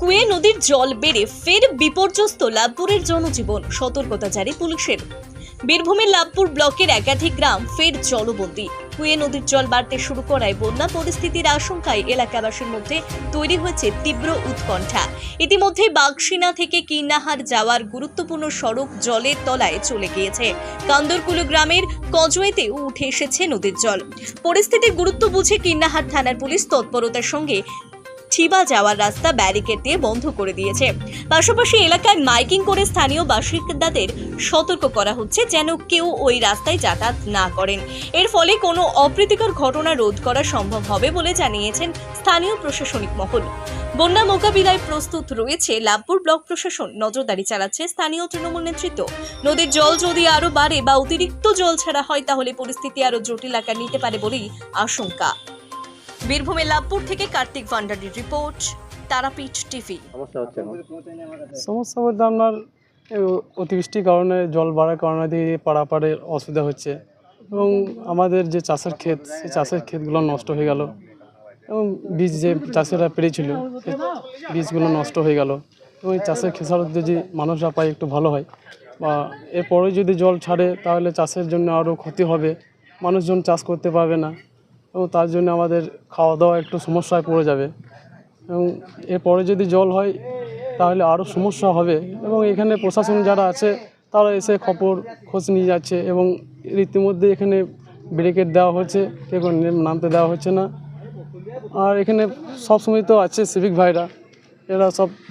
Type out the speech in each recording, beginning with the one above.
কুয়ে নদীর জল বেড়ে ফের বিপর্যস্ত লাভপুরের জনজীবন, সতর্কতা জারি পুলিশের। বীরভূমের লাভপুর ব্লকের একাধিক গ্রাম ফের জলবন্দী। কুয়ে নদীর জল বাড়তে শুরু করায় বন্যা পরিস্থিতির আশঙ্কায় এলাকাবাসীর মধ্যে তৈরি হয়েছে তীব্র উৎকণ্ঠা। ইতিমধ্যে বাগসিনা থেকে কিন্নাহার যাওয়ার গুরুত্বপূর্ণ সড়ক জলের তলায় চলে গিয়েছে। কান্দরকুলো গ্রামের কজওয়েতেও উঠে এসেছে নদীর জল। পরিস্থিতির গুরুত্ব বুঝে কিন্নাহার থানার পুলিশ তৎপরতার সঙ্গে ঠিবা যাওয়ার রাস্তা ব্যারিকেড দিয়ে বন্ধ করে দিয়েছে। পাশাপাশি এলাকায় মাইকিং করে স্থানীয় বাসিন্দাদের সতর্ক করা হচ্ছে যেন কেউ ওই রাস্তায় যাতায়াত না করেন। এর ফলে কোনো অপ্রীতিকর ঘটনা রোধ করা সম্ভব হবে বলে জানিয়েছেন স্থানীয় প্রশাসনিক মহল। বন্যা মোকাবিলায় প্রস্তুত রয়েছে লাভপুর ব্লক প্রশাসন, নজরদারি চালাচ্ছে স্থানীয় তৃণমূল নেতৃত্ব। নদীর জল যদি আরো বাড়ে বা অতিরিক্ত জল ছাড়া হয় তাহলে পরিস্থিতি আরো জটিল আকার নিতে পারে বলেই আশঙ্কা। বীরভূমের লাভপুর থেকে কার্তিক ভান্ডারীর রিপোর্ট, তারাপীঠ টিভি। সমস্যা বলতে আপনার অতিবৃষ্টির কারণে জল বাড়ার কারণে দিয়ে পারাপারের অসুবিধা হচ্ছে এবং আমাদের যে চাষের ক্ষেত, সেই চাষের ক্ষেতগুলো নষ্ট হয়ে গেল এবং বীজ যে চাষিরা পেরেছিল সেই বীজগুলো নষ্ট হয়ে গেল এবং এই চাষের খেসারত যদি মানুষরা পায় একটু ভালো হয়, বা এরপরে যদি জল ছাড়ে তাহলে চাষের জন্য আরও ক্ষতি হবে, মানুষজন চাষ করতে পারবে না এবং তার জন্য আমাদের খাওয়া দাওয়া একটু সমস্যায় পড়ে যাবে এবং এরপরে যদি জল হয় তাহলে আরও সমস্যা হবে। এবং এখানে প্রশাসন যারা আছে তারা এসে খোঁজ নিয়ে যাচ্ছে এবং রীতিমধ্যে এখানে ব্যারিকেড দেওয়া হচ্ছে, কেউ নামতে দেওয়া হচ্ছে না। আর এখানে সবসময় তো আছে সিভিক ভাইরা, এরা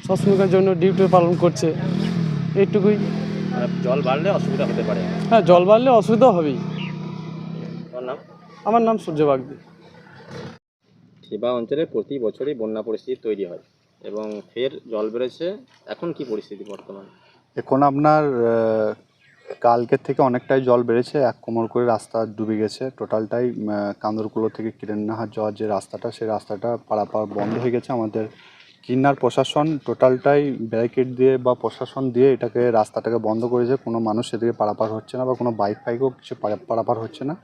সবসময়ের জন্য ডিউটি পালন করছে। এইটুকুই। জল বাড়লে অসুবিধা হতে পারে? হ্যাঁ, জল বাড়লে অসুবিধা হবেই। নাম? আমার নাম সূর্য বাগদি। ঠিবা অঞ্চলে প্রতি বছরই বন্যা পরিস্থিতি তৈরি হয় এবং ফের জল বেড়েছে। এখন কি পরিস্থিতি বর্তমানে? এখন আপনার কালকের থেকে অনেকটাই জল বেড়েছে, 1 কোমর করে রাস্তা ডুবে গেছে। টোটালটাই কান্দরকুলো থেকে কিন্নাহার যাওয়ার যে রাস্তাটা, সেই রাস্তাটা পারাপার বন্ধ হয়ে গেছে। আমাদের কিন্নার প্রশাসন টোটালটাই ব্যারিকেড দিয়ে বা প্রশাসন দিয়ে এটাকে রাস্তাটাকে বন্ধ করেছে। কোনো মানুষ সেদিকে পারাপার হচ্ছে না বা কোনো বাইক ফাইকও কিছু পারাপার হচ্ছে না।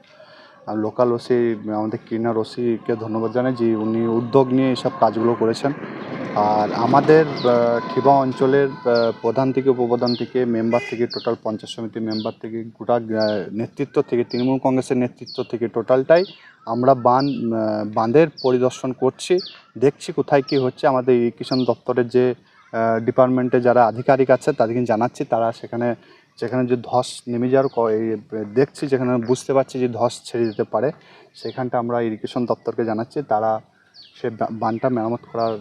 আর লোকাল ওসি, আমাদের কিন্নার ওসিকে ধন্যবাদ জানাই যে উনি উদ্যোগ নিয়ে এইসব কাজগুলো করেছেন। আর আমাদের ঠিবা অঞ্চলের প্রধান থেকে উপপ্রধান থেকে মেম্বার থেকে টোটাল পঞ্চায়েত সমিতি মেম্বার থেকে গোটা নেতৃত্ব থেকে তৃণমূল কংগ্রেসের নেতৃত্ব থেকে টোটালটাই আমরা বাঁধের পরিদর্শন করছি, দেখছি কোথায় কি হচ্ছে। আমাদের ইরিগেশন দপ্তরের যে ডিপার্টমেন্টে যারা আধিকারিক আছে তাদেরকে জানাচ্ছি, তারা যেখানে যে ধস নেমে যাওয়ার দেখছি, যেখানে বুঝতে পারছি যে ধস ছেড়ে দিতে পারে, সেখানটা আমরা ইরিগেশন দপ্তরকে জানাচ্ছি। তারা সে বাঁধটা মেরামত করার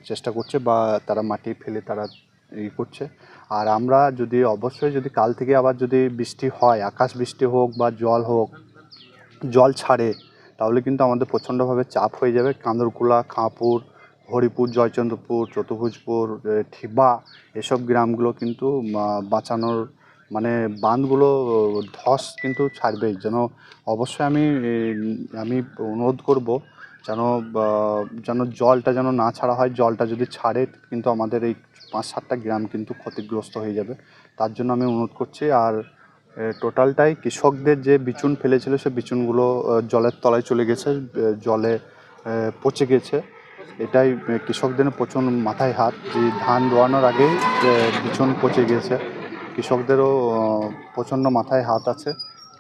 চেষ্টা করছে বা তারা মাটি ফেলে তারা করছে। আর আমরা অবশ্যই যদি কাল থেকে আবার যদি বৃষ্টি হয়, আকাশ বৃষ্টি হোক বা জল ছাড়ে, তাহলে কিন্তু আমাদের প্রচণ্ডভাবে চাপ হয়ে যাবে। কান্দরকুলা, খাঁপুর, হরিপুর, জয়চন্দ্রপুর, চতুর্ভুজপুর, ঠিবা এসব গ্রামগুলো কিন্তু বাঁচানোর বাঁধগুলো ধস কিন্তু ছাড়বেই। অবশ্যই আমি অনুরোধ করব যেন জলটা যেন না ছাড়া হয়। জলটা যদি ছাড়ে কিন্তু আমাদের এই 5-7টা গ্রাম কিন্তু ক্ষতিগ্রস্ত হয়ে যাবে, তার জন্য আমি অনুরোধ করছি। আর টোটালটাই কৃষকদের যে বিচুন ফেলেছিল সে বিচুনগুলো জলের তলায় চলে গেছে, জলে পচে গেছে। এটাই কৃষকদের প্রচণ্ড মাথায় হাত, যে ধান রোয়ানোর আগেই বিচুন পচে গেছে। কৃষকদেরও প্রচণ্ড মাথায় হাত আছে,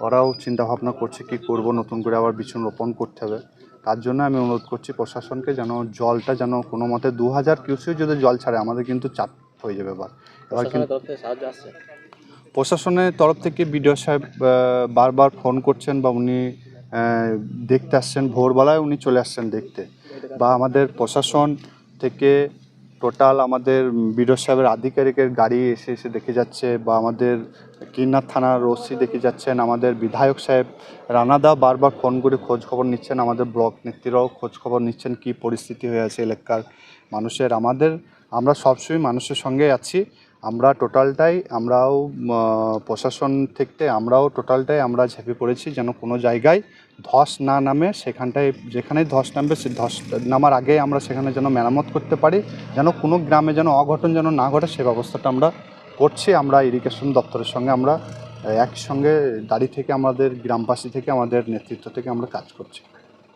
ওরাও চিন্তাভাবনা করছে কি করব, নতুন করে আবার বিচুন রোপণ করতে হবে। তার জন্য আমি অনুরোধ করছি প্রশাসনকে যেন জলটা যেন কোনো মতে 2000 কিউসেক যদি জল ছাড়ে আমাদের কিন্তু চাপ হয়ে যাবে। এবার কিন্তু প্রশাসনের তরফ থেকে বিডিও সাহেব বারবার ফোন করছেন বা উনি দেখতে আসছেন, ভোরবেলায় উনি চলে আসছেন দেখতে, বা আমাদের প্রশাসন থেকে টোটাল আমাদের বিডিও সাহেবের আধিকারিকের গাড়ি এসে দেখে যাচ্ছে, বা আমাদের কিন্নার থানার ওসি দেখে যাচ্ছেন, আমাদের বিধায়ক সাহেব রানাদা বারবার ফোন করে খোঁজ খবর নিচ্ছেন, আমাদের ব্লক নেত্রীরাও খোঁজ খবর নিচ্ছেন কি পরিস্থিতি হয়ে আছে এলাকার মানুষের। আমরা সবসময় মানুষের সঙ্গে আছি। আমরাও প্রশাসন থেকে আমরা ঝেঁপে পড়েছি যেন কোনো জায়গায় ধস না নামে। যেখানেই ধস নামবে সে ধস নামার আগে আমরা সেখানে যেন মেরামত করতে পারি, যেন কোনো গ্রামে যেন অঘটন যেন না ঘটে, সে ব্যবস্থাটা আমরা করছি। আমরা ইরিগেশন দপ্তরের সঙ্গে আমরা একসঙ্গে দাঁড়িয়ে থেকে আমাদের গ্রামবাসী থেকে আমাদের নেতৃত্ব থেকে আমরা কাজ করছি।